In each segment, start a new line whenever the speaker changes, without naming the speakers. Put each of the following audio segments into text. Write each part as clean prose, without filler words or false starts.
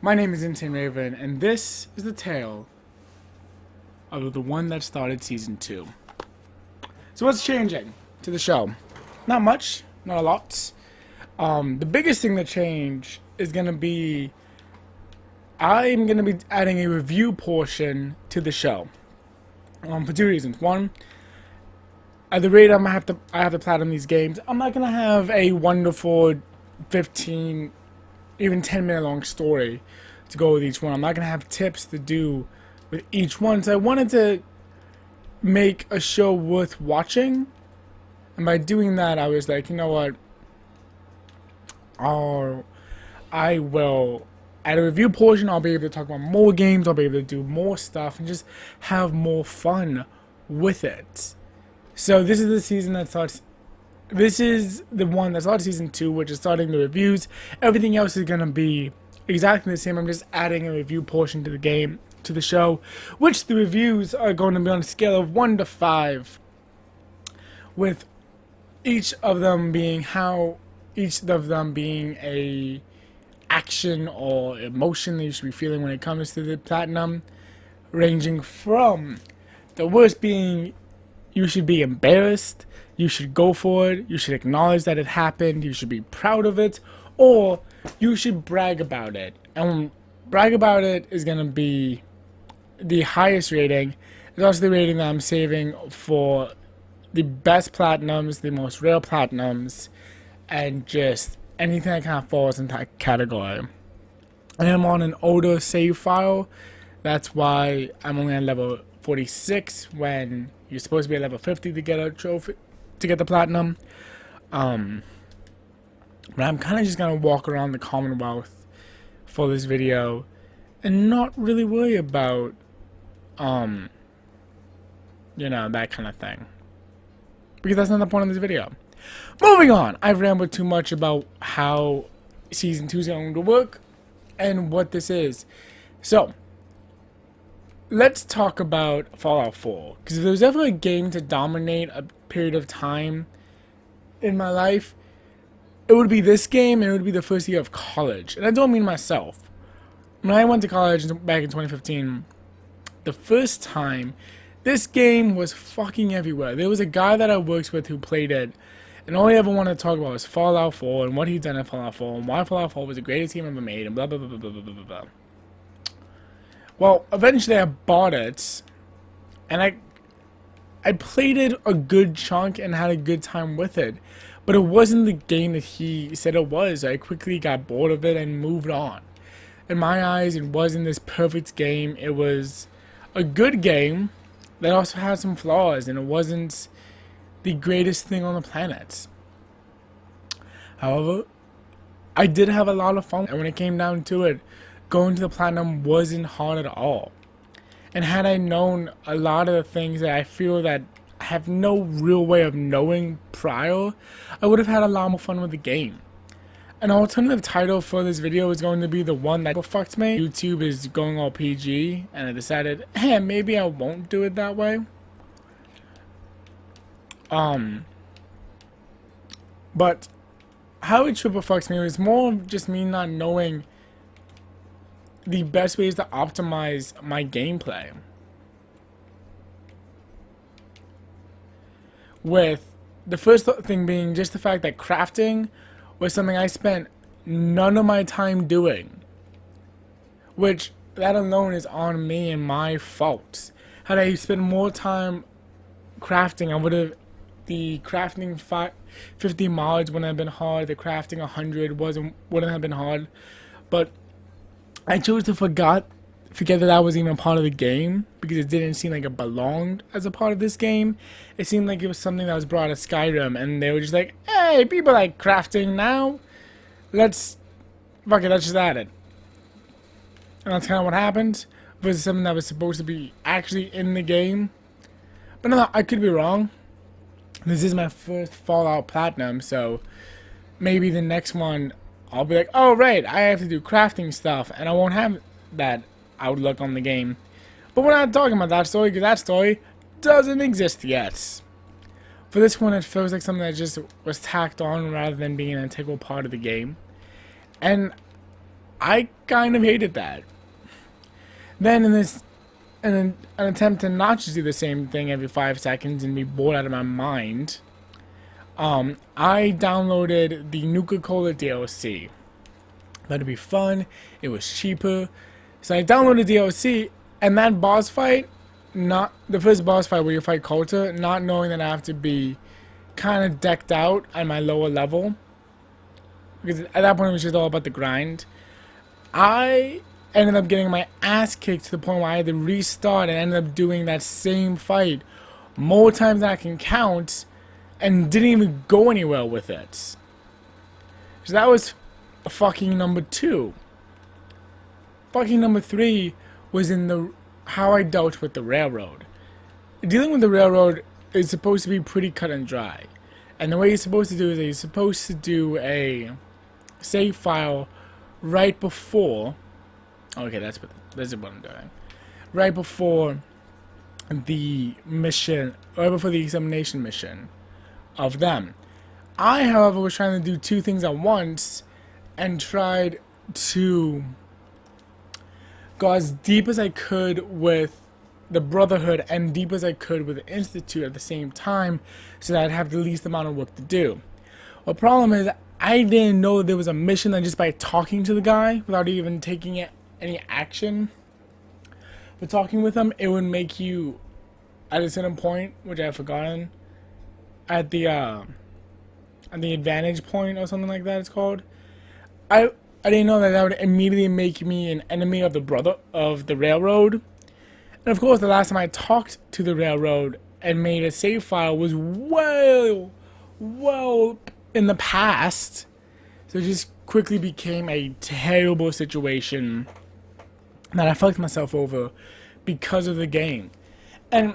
My name is Insane Raven, and this is the tale of the one that started Season 2. So what's changing to the show? Not much, not a lot. The biggest thing to change is going to be I'm going to be adding a review portion to the show. For two reasons. One, at the rate I have to platinum these games, I'm not going to have a wonderful 15, even 10-minute long story to go with each one. I'm not going to have tips to do with each one. So I wanted to make a show worth watching. And by doing that, I was like, you know what? I will, at a review portion, I'll be able to talk about more games. I'll be able to do more stuff and just have more fun with it. So this is the season that starts. This is the one that starts Season 2, which is starting the reviews. Everything else is going to be exactly the same. I'm just adding a review portion to the game, to the show, which the reviews are going to be on a scale of 1 to 5, with each of them being a action or emotion that you should be feeling when it comes to the platinum, ranging from the worst being you should be embarrassed, you should go for it, you should acknowledge that it happened, you should be proud of it, or you should brag about it. And brag about it is going to be the highest rating. It's also the rating that I'm saving for the best platinums, the most rare platinums, and just anything that kind of falls into that category. I am on an older save file. That's why I'm only at level 46 when you're supposed to be at level 50 to get a trophy, to get the platinum. But I'm kind of just gonna walk around the Commonwealth for this video and not really worry about you know, that kind of thing, because that's not the point of this video. Moving on, I've rambled too much about how Season 2 is going to work and what this is. So let's talk about Fallout 4, because if there was ever a game to dominate a period of time in my life, it would be this game, and it would be the first year of college. And I don't mean myself. When I went to college back in 2015, the first time, this game was fucking everywhere. There was a guy that I worked with who played it, and all he ever wanted to talk about was Fallout 4 and what he'd done in Fallout 4 and why Fallout 4 was the greatest game ever made and blah blah blah blah blah blah blah. Well, eventually I bought it, and I played it a good chunk and had a good time with it, but it wasn't the game that he said it was. I quickly got bored of it and moved on. In my eyes, it wasn't this perfect game. It was a good game that also had some flaws, and it wasn't the greatest thing on the planet. However, I did have a lot of fun, and when it came down to it, going to the platinum wasn't hard at all. And had I known a lot of the things that I feel that I have no real way of knowing prior, I would have had a lot more fun with the game. An alternative title for this video is going to be the one that fucked me. YouTube is going all PG, and I decided, hey, maybe I won't do it that way. But how it triple fucks me was more of just me not knowing the best ways to optimize my gameplay. With the first thing being just the fact that crafting was something I spent none of my time doing, which that alone is on me and my fault. Had I spent more time crafting, I would have, the crafting 50 mods wouldn't have been hard, the crafting 100 wouldn't have been hard, but I chose to forget that that was even a part of the game, because it didn't seem like it belonged as a part of this game. It seemed like it was something that was brought to Skyrim, and they were just like, hey, people like crafting now, let's just add it. And that's kind of what happened. It was something that was supposed to be actually in the game. But no, I could be wrong. This is my first Fallout Platinum, so maybe the next one I'll be like, oh right, I have to do crafting stuff, and I won't have that outlook on the game. But we're not talking about that story, because that story doesn't exist yet. For this one, it feels like something that just was tacked on rather than being an integral part of the game. And I kind of hated that. Then in an attempt to not just do the same thing every 5 seconds and be bored out of my mind, I downloaded the Nuka-Cola DLC. That'd be fun. It was cheaper. So I downloaded DLC, and that boss fight, not the first boss fight where you fight Kota, not knowing that I have to be kind of decked out at my lower level, because at that point it was just all about the grind. I ended up getting my ass kicked to the point where I had to restart and ended up doing that same fight more times than I can count, and didn't even go anywhere with it. So that was fucking number 2. Fucking number 3 was in the how I dealt with the railroad. Dealing with the railroad is supposed to be pretty cut and dry, and the way you're supposed to do is that you're supposed to do a save file right before. Okay, that's what I'm doing. Right before the mission, right before the examination mission of them. I, however, was trying to do 2 things at once and tried to go as deep as I could with the Brotherhood and deep as I could with the Institute at the same time, so that I'd have the least amount of work to do. The problem is, I didn't know that there was a mission that just by talking to the guy without even taking any action, but talking with him, it would make you, at a certain point, which I've forgotten, at the advantage point or something like that it's called, I didn't know that would immediately make me an enemy of the railroad. And of course, the last time I talked to the railroad and made a save file was well in the past. So it just quickly became a terrible situation that I fucked myself over because of the game. And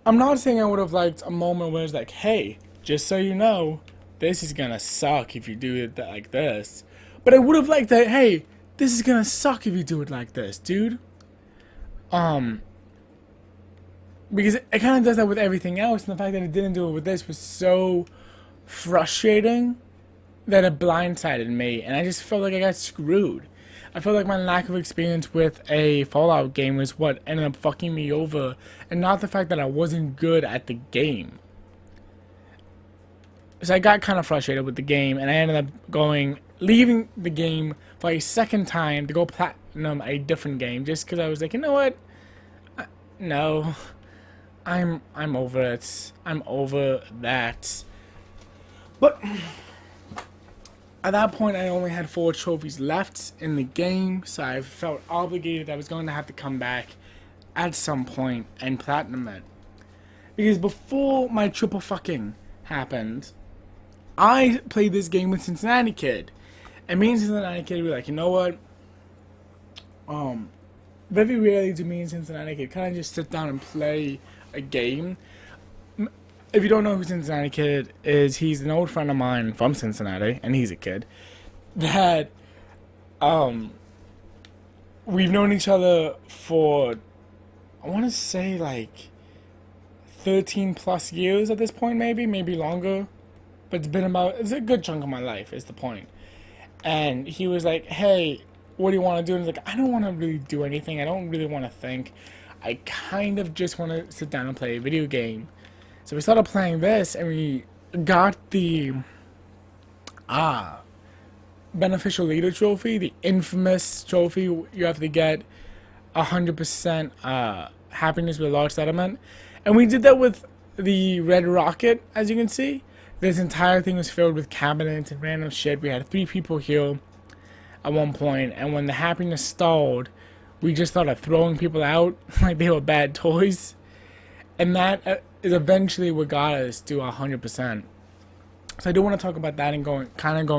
I'm not saying I would have liked a moment where it's like, hey, just so you know, this is gonna suck if you do it like this. But I would have liked that, hey, this is gonna suck if you do it like this, dude. Because it kind of does that with everything else, and the fact that it didn't do it with this was so frustrating that it blindsided me, and I just felt like I got screwed. I felt like my lack of experience with a Fallout game was what ended up fucking me over, and not the fact that I wasn't good at the game. So I got kind of frustrated with the game, and I ended up leaving the game for a second time to go platinum a different game, just because I was like, you know what? No, I'm over it. I'm over that. But at that point, I only had 4 trophies left in the game, so I felt obligated that I was going to have to come back at some point and platinum it. Because before my triple fucking happened, I played this game with Cincinnati Kid. And me and Cincinnati Kid were like, you know what? Very rarely do me and Cincinnati Kid kind of just sit down and play a game. If you don't know who Cincinnati Kid is, he's an old friend of mine from Cincinnati, and he's a kid, that, we've known each other for, I want to say, like, 13 plus years at this point, maybe longer. But it's a good chunk of my life, is the point. And he was like, hey, what do you want to do? And I was like, I don't want to really do anything. I don't really want to think. I kind of just want to sit down and play a video game. So we started playing this, and we got the Beneficial Leader Trophy, the infamous trophy you have to get 100% happiness with a large settlement. And we did that with the Red Rocket, as you can see. This entire thing was filled with cabinets and random shit. We had 3 people here at one point, and when the happiness stalled, we just started throwing people out like they were bad toys. And that is eventually what got us to 100%. So I do want to talk about that and go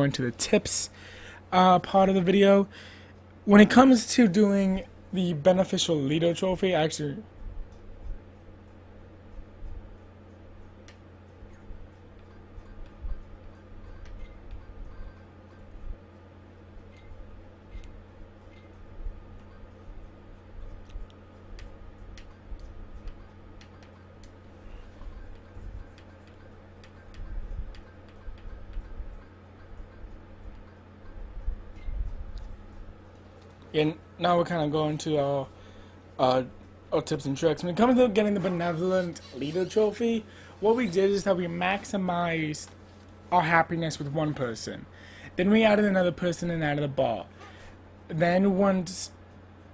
into the tips part of the video. When it comes to doing the Beneficial Leader Trophy, actually, And now we're kind of going to our tips and tricks. When it comes to getting the Benevolent Leader Trophy, what we did is that we maximized our happiness with one person. Then we added another person and added a ball. Then once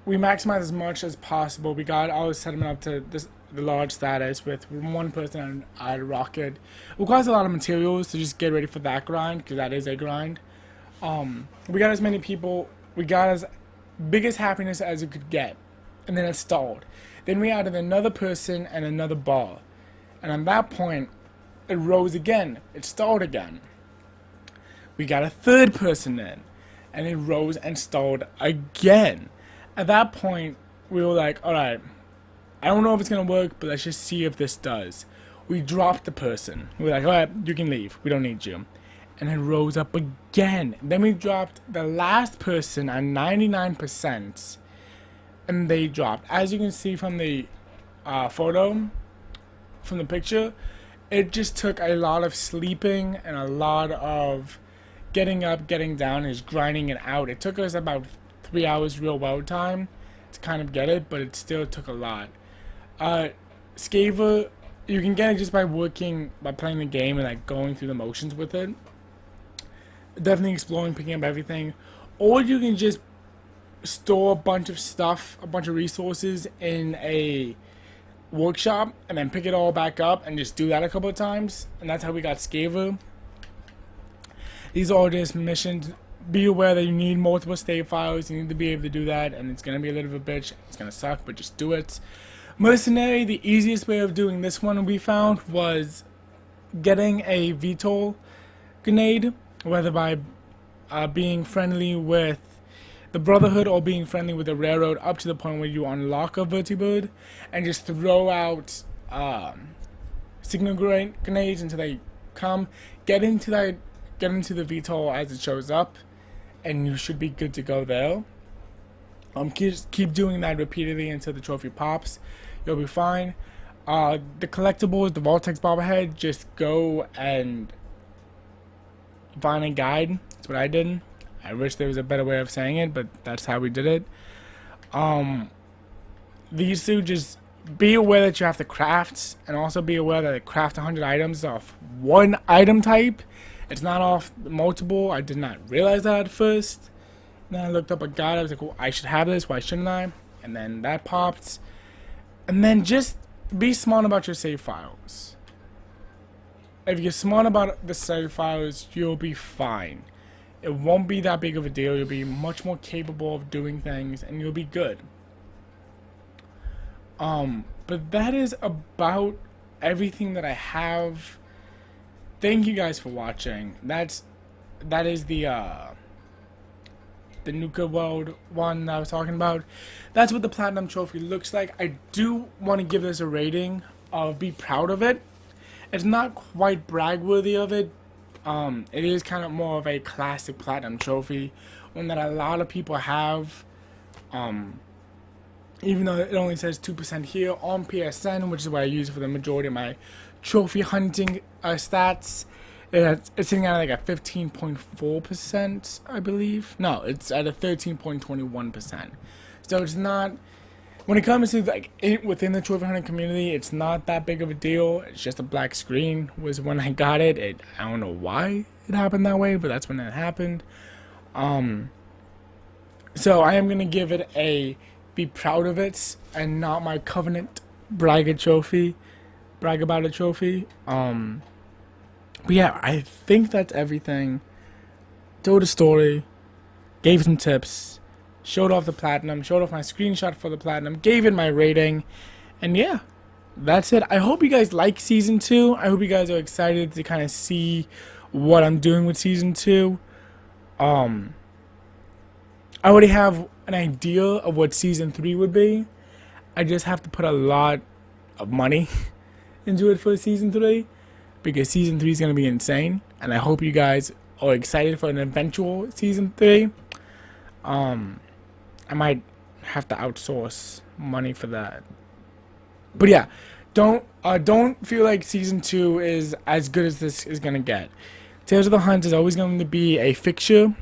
we maximized as much as possible, we got our settlement up to the large status with one person on a rocket. It requires a lot of materials to just get ready for that grind, because that is a grind. We got as many people, we got as biggest happiness as it could get, and then it stalled. Then we added another person and another ball, and on that point it rose again, it stalled again. We got a third person in, and it rose and stalled again. At that point we were like, alright, I don't know if it's gonna work, but let's just see if this does. We dropped the person. We were like, alright, you can leave, we don't need you. And it rose up again. Then we dropped the last person at 99%, and they dropped. As you can see from the photo, from the picture, it just took a lot of sleeping and a lot of getting up, getting down, and just grinding it out. It took us about 3 hours real world time to kind of get it, but it still took a lot. Skaver, you can get it just by playing the game and like going through the motions with it. Definitely exploring, picking up everything. Or you can just store a bunch of stuff, a bunch of resources in a workshop and then pick it all back up and just do that a couple of times. And that's how we got Skaver. These are all just missions. Be aware that you need multiple save files. You need to be able to do that, and it's going to be a little bit of a bitch. It's going to suck, but just do it. Mercenary, the easiest way of doing this one we found was getting a VTOL grenade, whether by being friendly with the Brotherhood or being friendly with the Railroad, up to the point where you unlock a Vertibird and just throw out signal grenades until they come. Get into the VTOL as it shows up, and you should be good to go there. Keep doing that repeatedly until the trophy pops. You'll be fine. The collectibles, the Vortex bobblehead, just go and find a guide. That's what I did. I wish there was a better way of saying it, but that's how we did it. These two, just be aware that you have to craft, and also be aware that craft 100 items off one item type. It's not off multiple. I did not realize that at first. Then I looked up a guide. I was like, well, I should have this. Why shouldn't I? And then that popped. And then just be smart about your save files. If you're smart about the save files, you'll be fine. It won't be that big of a deal. You'll be much more capable of doing things, and you'll be good. But that is about everything that I have. Thank you guys for watching. That is the Nuka World one that I was talking about. That's what the Platinum Trophy looks like. I do want to give this a rating of be proud of it. It's not quite brag worthy of it. It is kind of more of a classic Platinum Trophy, one that a lot of people have. Even though it only says 2% here on PSN, which is what I use for the majority of my trophy hunting stats. It's sitting at like a 15.4%, I believe. No, it's at a 13.21%. So it's not, when it comes to like within the trophy hunting community, it's not that big of a deal. It's just a black screen was when I got it. I don't know why it happened that way, but that's when it happened. So I am gonna give it a be proud of it, and not my Covenant brag about a trophy. But yeah, I think that's everything. Told a story, gave some tips, showed off the Platinum, showed off my screenshot for the Platinum, gave it my rating, and yeah, that's it. I hope you guys like Season 2. I hope you guys are excited to kind of see what I'm doing with Season 2. I already have an idea of what Season 3 would be. I just have to put a lot of money into it for Season 3, because Season 3 is going to be insane, and I hope you guys are excited for an eventual Season 3. I might have to outsource money for that. But yeah, don't feel like Season 2 is as good as this is going to get. Tales of the Hunt is always going to be a fixture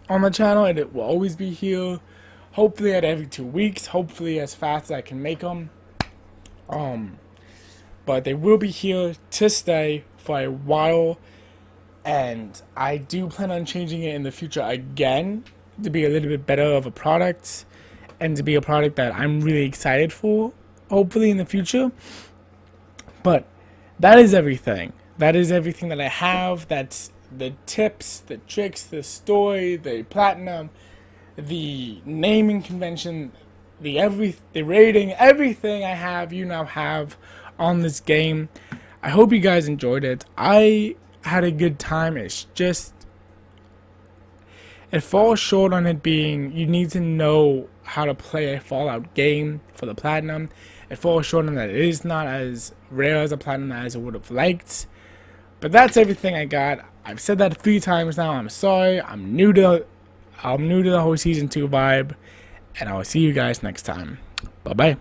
on the channel, and it will always be here. Hopefully at every 2 weeks. Hopefully as fast as I can make them. But they will be here to stay for a while. And I do plan on changing it in the future again to be a little bit better of a product. And to be a product that I'm really excited for. Hopefully in the future. But that is everything. That is everything that I have. That's the tips, the tricks, the story, the platinum, the naming convention, the rating, everything I have, you now have on this game. I hope you guys enjoyed it. I had a good time. It's just, it falls short on it being, you need to know how to play a Fallout game for the platinum. It falls short on that. It is not as rare as a platinum as I would have liked. But that's everything I got. I've said that 3 times now. I'm sorry. I'm new to the whole season 2 vibe. And I will see you guys next time. Bye bye.